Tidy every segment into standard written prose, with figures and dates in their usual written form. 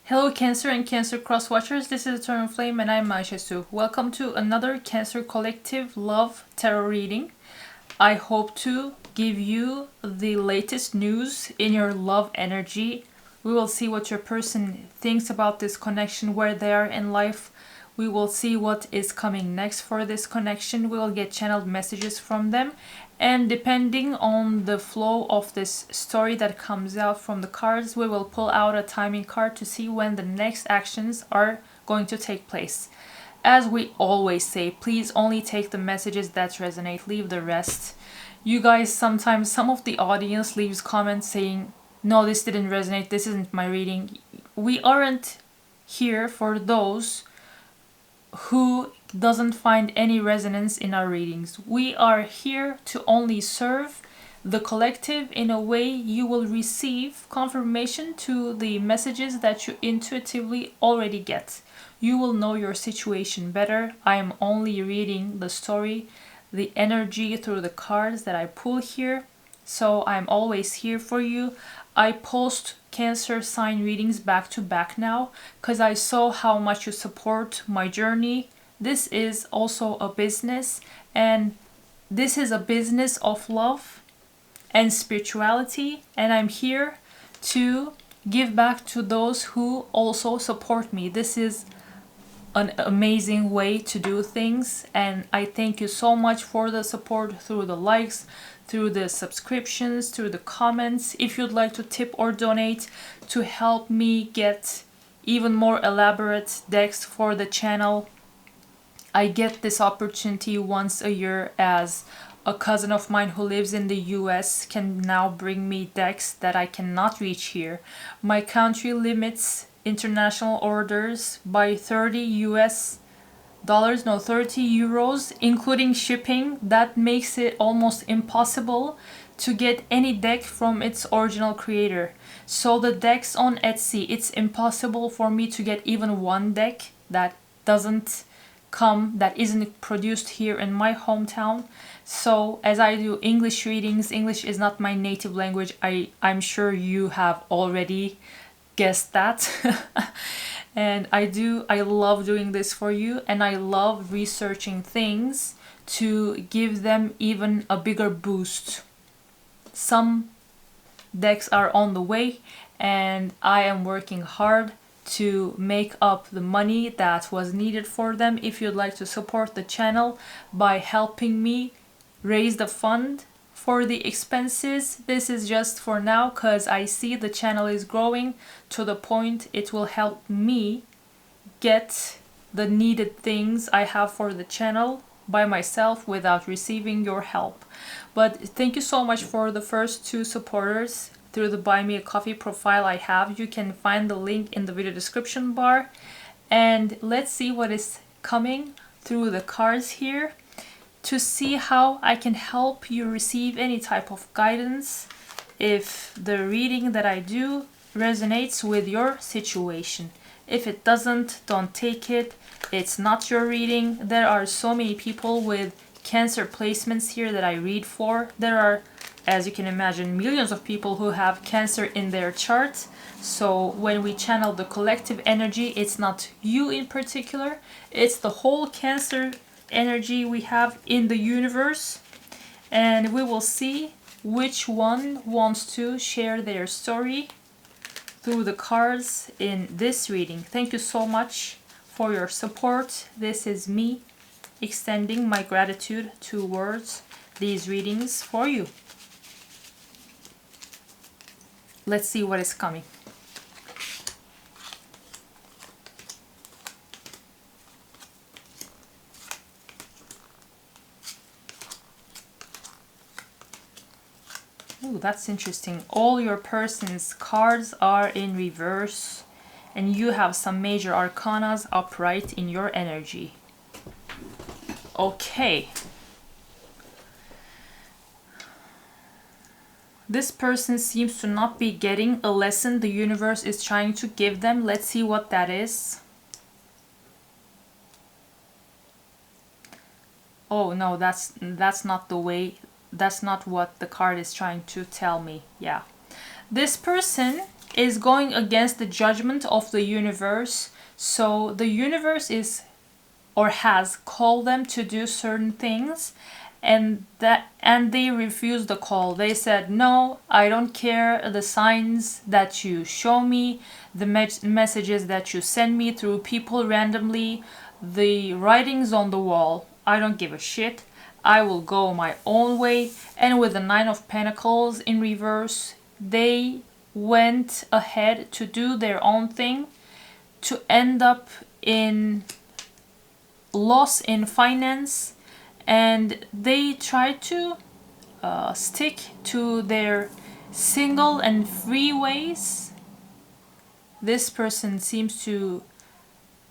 Hello Cancer and Cancer Cross Watchers, this is Timeframe and I'm Maisha. Welcome to another Cancer Collective Love Tarot reading. I hope to give you the latest news in your love energy. We will see what your person thinks about this connection, where they are in life. We will see what is coming next for this connection. We will get channeled messages from them. And depending on the flow of this story that comes out from the cards, we will pull out a timing card to see when the next actions are going to take place. As we always say, please only take the messages that resonate, leave the rest. You guys, sometimes some of the audience leaves comments saying, no, this didn't resonate, this isn't my reading. We aren't here for those who doesn't find any resonance in our readings. We are here to only serve the collective in a way you will receive confirmation to the messages that you intuitively already get. You will know your situation better. I am only reading the story, the energy through the cards that I pull here. So I'm always here for you. I post Cancer sign readings back to back now because I saw how much you support my journey. This is also a business, and this is a business of love and spirituality, and I'm here to give back to those who also support me. This is an amazing way to do things, and I thank you so much for the support through the likes, through the subscriptions, through the comments. If you'd like to tip or donate to help me get even more elaborate decks for the channel, I get this opportunity once a year, as a cousin of mine who lives in the US can now bring me decks that I cannot reach here. My country limits international orders by 30 US dollars, no, 30 euros, including shipping. That makes it almost impossible to get any deck from its original creator. So the decks on Etsy, it's impossible for me to get even one deck that isn't produced here in my hometown. So as I do English readings, English is not my native language. I'm sure you have already guessed that. And I love doing this for you, and I love researching things to give them even a bigger boost. Some decks are on the way, and I am working hard to make up the money that was needed for them. If you'd like to support the channel by helping me raise the fund for the expenses, this is just for now because I see the channel is growing to the point it will help me get the needed things I have for the channel by myself without receiving your help. But thank you so much for the first two supporters through the Buy Me a Coffee profile I have. You can find the link in the video description bar. And let's see what is coming through the cards here to see how I can help you receive any type of guidance if the reading that I do resonates with your situation. If it doesn't, don't take it. It's not your reading. There are so many people with Cancer placements here that I read for. There are, as you can imagine, millions of people who have Cancer in their chart. So when we channel the collective energy, it's not you in particular, it's the whole Cancer energy we have in the universe, and we will see which one wants to share their story through the cards in this reading. Thank you so much for your support. This is me extending my gratitude towards these readings for you. Let's see what is coming. Ooh, that's interesting. All your person's cards are in reverse, and you have some major arcanas upright in your energy. Okay. This person seems to not be getting a lesson the universe is trying to give them. Let's see what that is. Oh no, that's not the way. That's not what the card is trying to tell me. Yeah. This person is going against the judgment of the universe. So the universe is or has called them to do certain things, and they refused the call. They said, no, I don't care the signs that you show me, the messages that you send me through people randomly, the writings on the wall. I don't give a shit. I will go my own way. And with the Nine of Pentacles in reverse, they went ahead to do their own thing, to end up in loss in finance, and they try to stick to their single and free ways. This person seems to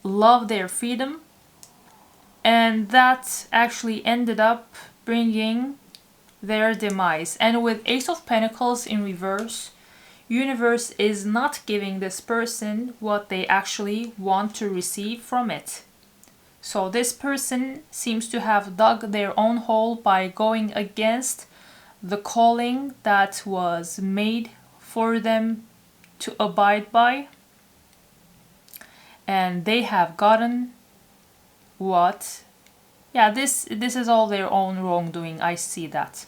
love their freedom, and that actually ended up bringing their demise. And with Ace of Pentacles in reverse, universe is not giving this person what they actually want to receive from it. So this person seems to have dug their own hole by going against the calling that was made for them to abide by. And they have gotten what? Yeah, this is all their own wrongdoing. I see that.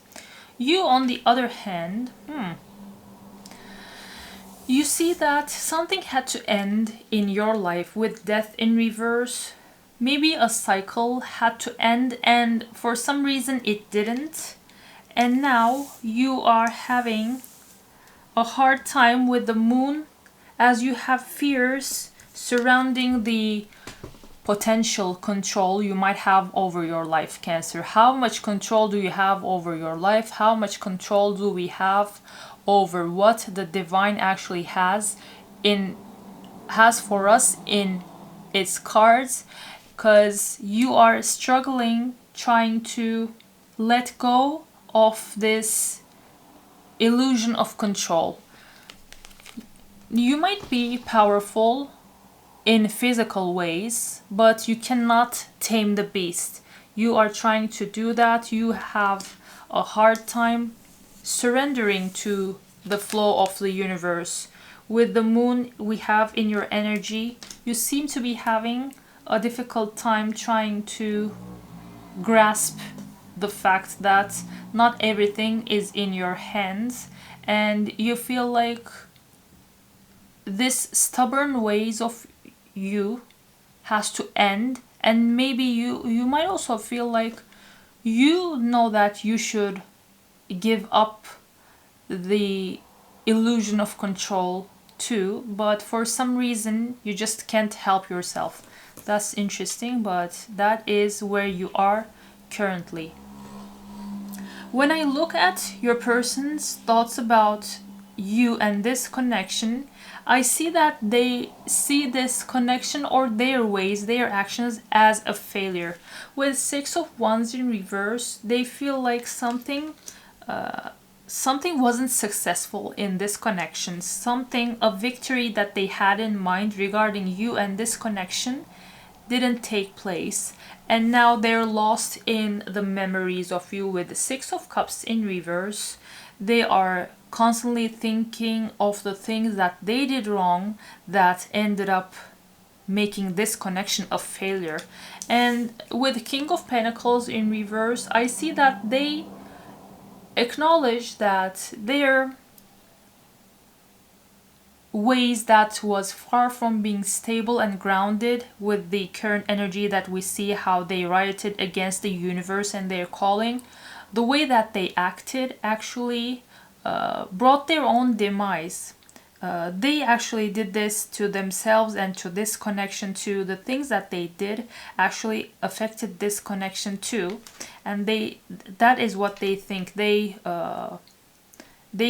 You, on the other hand, you see that something had to end in your life with death in reverse. Maybe a cycle had to end, and for some reason it didn't. And now you are having a hard time with the moon, as you have fears surrounding the potential control you might have over your life, Cancer. How much control do you have over your life? How much control do we have over what the divine actually has for us in its cards? Because you are struggling trying to let go of this illusion of control. You might be powerful in physical ways, but you cannot tame the beast. You are trying to do that. You have a hard time surrendering to the flow of the universe. With the moon we have in your energy, you seem to be having a difficult time trying to grasp the fact that not everything is in your hands, and you feel like this stubborn ways of you has to end. And maybe you might also feel like you know that you should give up the illusion of control too, but for some reason you just can't help yourself. That's interesting, but that is where you are currently. When I look at your person's thoughts about you and this connection, I see that they see this connection or their ways, their actions as a failure. With Six of Wands in reverse, they feel like something wasn't successful in this connection. A victory that they had in mind regarding you and this connection didn't take place, and now they're lost in the memories of you. With the Six of Cups in reverse, they are constantly thinking of the things that they did wrong that ended up making this connection a failure. And with King of Pentacles in reverse, I see that they acknowledge that their ways that was far from being stable and grounded with the current energy that we see, how they rioted against the universe and their calling, the way that they acted actually brought their own demise. They actually did this to themselves, and to this connection too. The things that they did actually affected this connection too, and that is what they think. They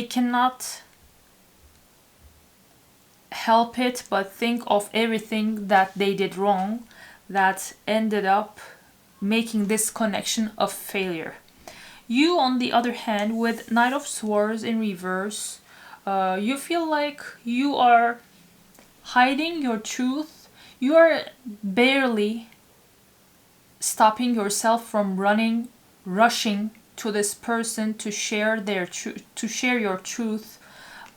cannot help it but think of everything that they did wrong that ended up making this connection a failure. You, on the other hand, with Knight of Swords in reverse, you feel like you are hiding your truth. You are barely stopping yourself from rushing to this person to share your truth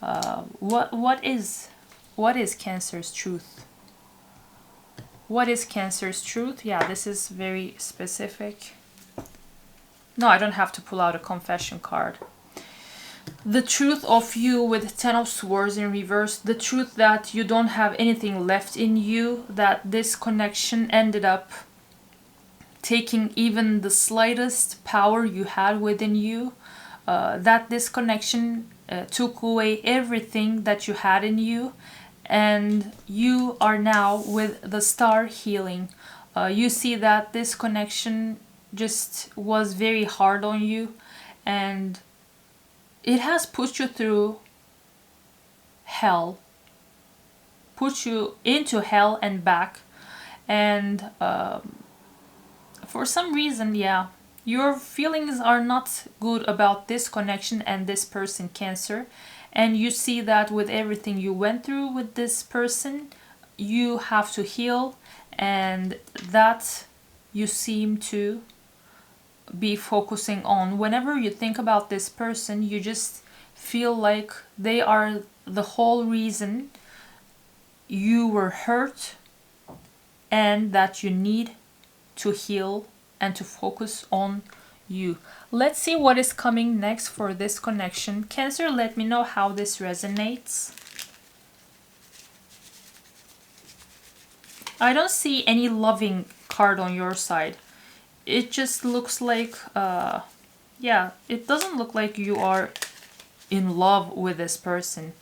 What is Cancer's truth? What is Cancer's truth? Yeah, this is very specific. No, I don't have to pull out a confession card. The truth of you with Ten of Swords in reverse. The truth that you don't have anything left in you. That this connection ended up taking even the slightest power you had within you. That this connection took away everything that you had in you. And you are now with the star healing. You see that this connection just was very hard on you, and it has put you through hell, put you into hell and back. And for some reason, yeah, your feelings are not good about this connection and this person, Cancer. And you see that with everything you went through with this person, you have to heal, and that you seem to be focusing on. Whenever you think about this person, you just feel like they are the whole reason you were hurt, and that you need to heal and to focus on you. Let's see what is coming next for this connection. Cancer, let me know how this resonates. I don't see any loving card on your side. It just looks like, yeah, it doesn't look like you are in love with this person.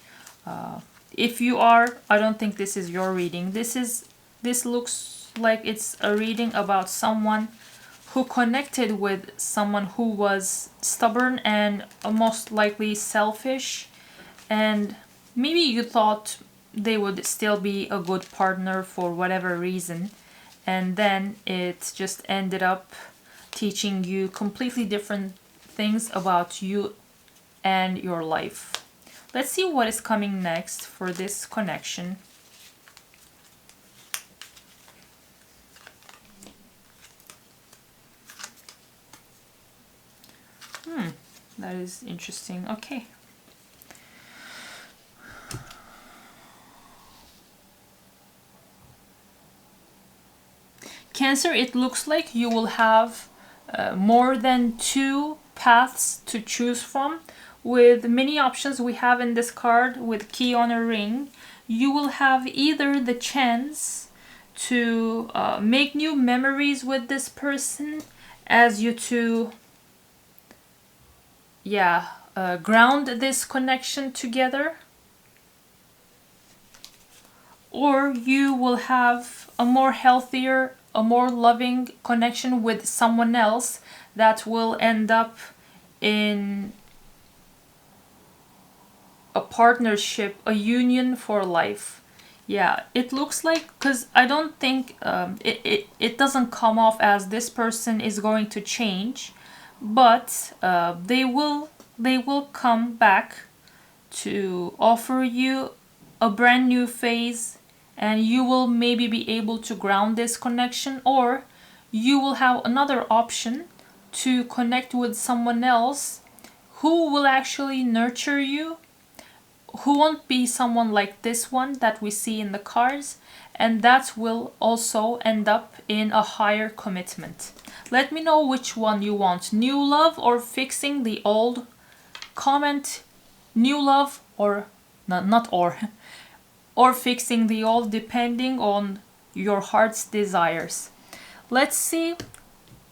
If you are, I don't think this is your reading. This looks like it's a reading about someone who connected with someone who was stubborn and most likely selfish, and maybe you thought they would still be a good partner for whatever reason, and then it just ended up teaching you completely different things about you and your life. Let's see what is coming next for this connection. That is interesting. Okay. Cancer, it looks like you will have more than 2 paths to choose from. With many options we have in this card with key on a ring, you will have either the chance to make new memories with this person as you two ground this connection together, or you will have a more healthier, a more loving connection with someone else that will end up in a partnership, a union for life. Yeah, it looks like, because I don't think it doesn't come off as this person is going to change, but they will come back to offer you a brand new phase, and you will maybe be able to ground this connection, or you will have another option to connect with someone else who will actually nurture you, who won't be someone like this one that we see in the cards, and that will also end up in a higher commitment. Let me know which one you want, new love or fixing the old. Comment new love or not or fixing the old, depending on your heart's desires. Let's see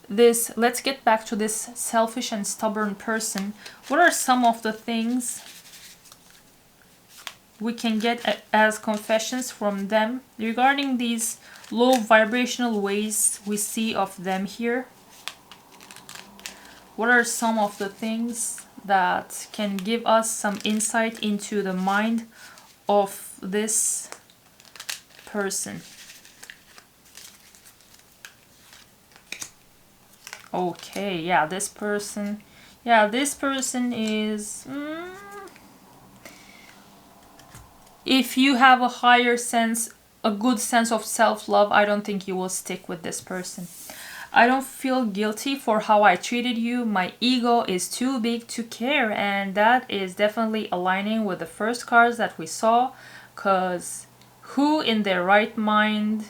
this. Let's get back to this selfish and stubborn person. What are some of the things we can get as confessions from them regarding these low vibrational ways we see of them here? What are some of the things that can give us some insight into the mind of this person? Okay, yeah, this person is if you have a higher sense, a good sense of self-love, I don't think you will stick with this person. I don't feel guilty for how I treated you. My ego is too big to care. And that is definitely aligning with the first cards that we saw. Because who in their right mind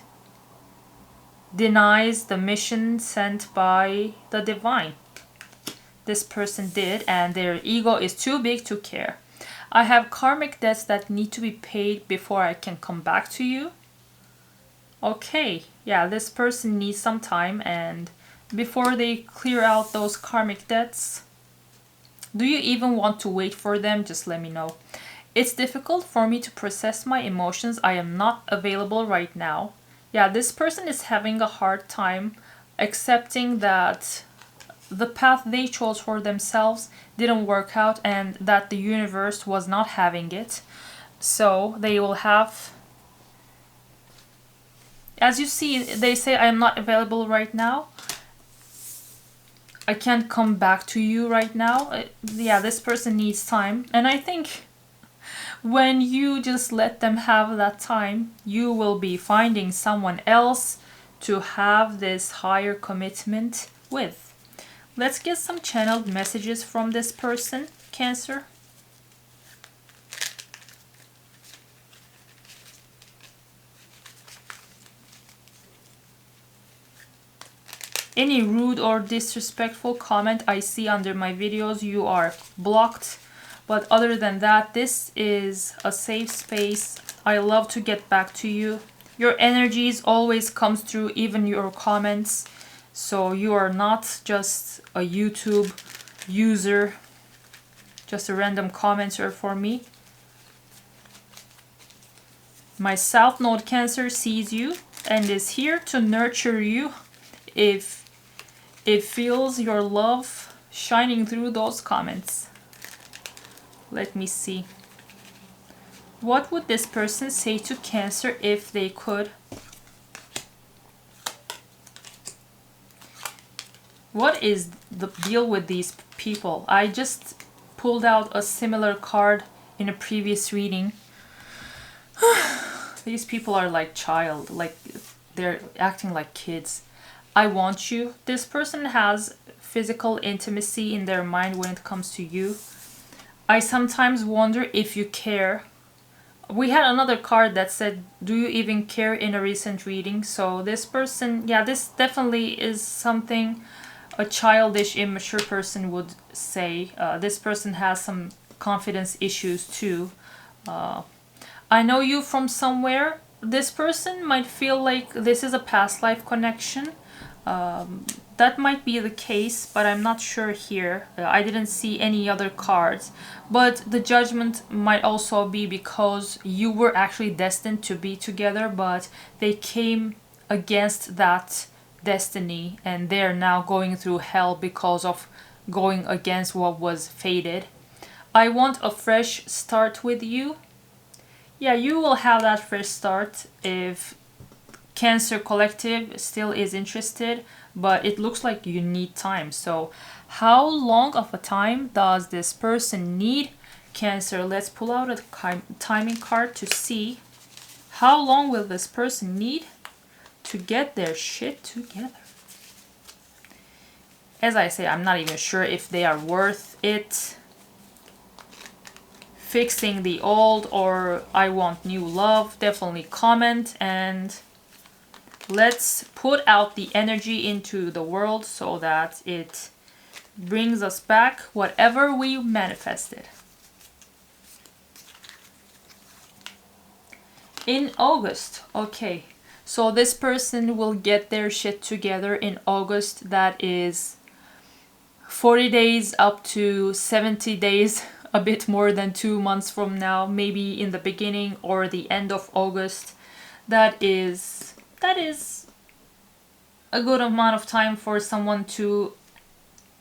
denies the mission sent by the divine? This person did, and their ego is too big to care. I have karmic debts that need to be paid before I can come back to you. Okay, yeah, this person needs some time, and before they clear out those karmic debts, do you even want to wait for them? Just let me know. It's difficult for me to process my emotions. I am not available right now. Yeah, this person is having a hard time accepting that the path they chose for themselves didn't work out and that the universe was not having it. So they will have, as you see, they say, I am not available right now. I can't come back to you right now. Yeah, this person needs time. And I think when you just let them have that time, you will be finding someone else to have this higher commitment with. Let's get some channeled messages from this person, Cancer. Any rude or disrespectful comment I see under my videos, you are blocked. But other than that, this is a safe space. I love to get back to you. Your energies always comes through, even your comments. So you are not just a YouTube user, just a random commenter for me. My South Node Cancer sees you and is here to nurture you if it feels your love shining through those comments. Let me see. What would this person say to Cancer if they could? What is the deal with these people? I just pulled out a similar card in a previous reading. These people are like child, like they're acting like kids. I want you. This person has physical intimacy in their mind when it comes to you. I sometimes wonder if you care. We had another card that said, do you even care, in a recent reading. So this person, yeah, this definitely is something a childish, immature person would say. This person has some confidence issues too. I know you from somewhere. This person might feel like this is a past life connection. That might be the case, but I'm not sure here. I didn't see any other cards. But the judgment might also be because you were actually destined to be together, but they came against that destiny and they're now going through hell because of going against what was fated. I want a fresh start with you. Yeah, you will have that fresh start if Cancer Collective still is interested, but it looks like you need time. So how long of a time does this person need, Cancer? Let's pull out a timing card to see how long will this person need to get their shit together. As I say, I'm not even sure if they are worth it. Fixing the old or I want new love. Definitely comment, and let's put out the energy into the world so that it brings us back whatever we manifested. In August, okay. So this person will get their shit together in August. That is 40 days up to 70 days, a bit more than 2 months from now, maybe in the beginning or the end of August. That is a good amount of time for someone to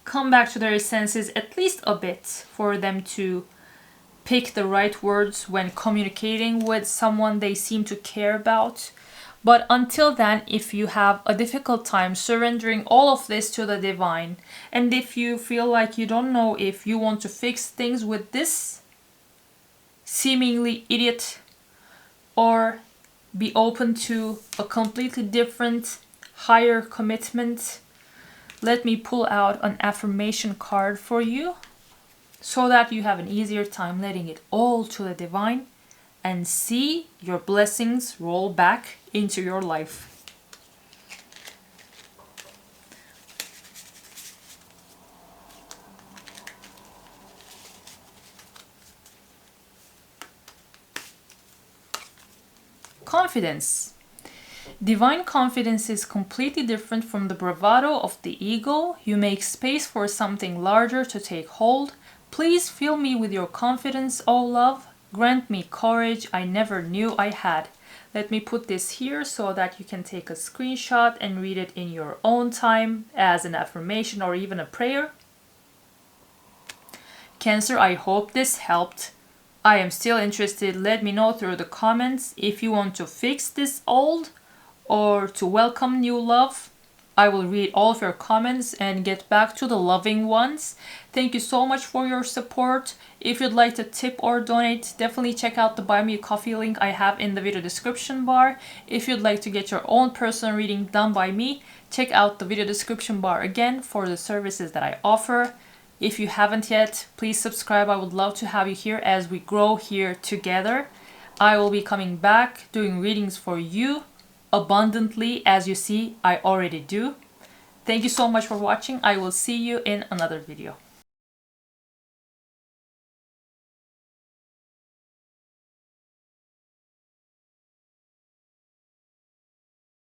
come back to their senses, at least a bit, for them to pick the right words when communicating with someone they seem to care about. But until then, if you have a difficult time surrendering all of this to the divine, and if you feel like you don't know if you want to fix things with this seemingly idiot or be open to a completely different, higher commitment let me pull out an affirmation card for you so that you have an easier time letting it all to the divine and see your blessings roll back into your life. Confidence. Divine confidence is completely different from the bravado of the ego. You make space for something larger to take hold. Please fill me with your confidence, O love. Grant me courage I never knew I had. Let me put this here so that you can take a screenshot and read it in your own time as an affirmation or even a prayer. Cancer, I hope this helped. I am still interested. Let me know through the comments if you want to fix this old or to welcome new love. I will read all of your comments and get back to the loving ones. Thank you so much for your support. If you'd like to tip or donate, definitely check out the Buy Me a Coffee link I have in the video description bar. If you'd like to get your own personal reading done by me, check out the video description bar again for the services that I offer. If you haven't yet, please subscribe. I would love to have you here as we grow here together. I will be coming back doing readings for you abundantly, as you see I already do. Thank you so much for watching. I will see you in another video.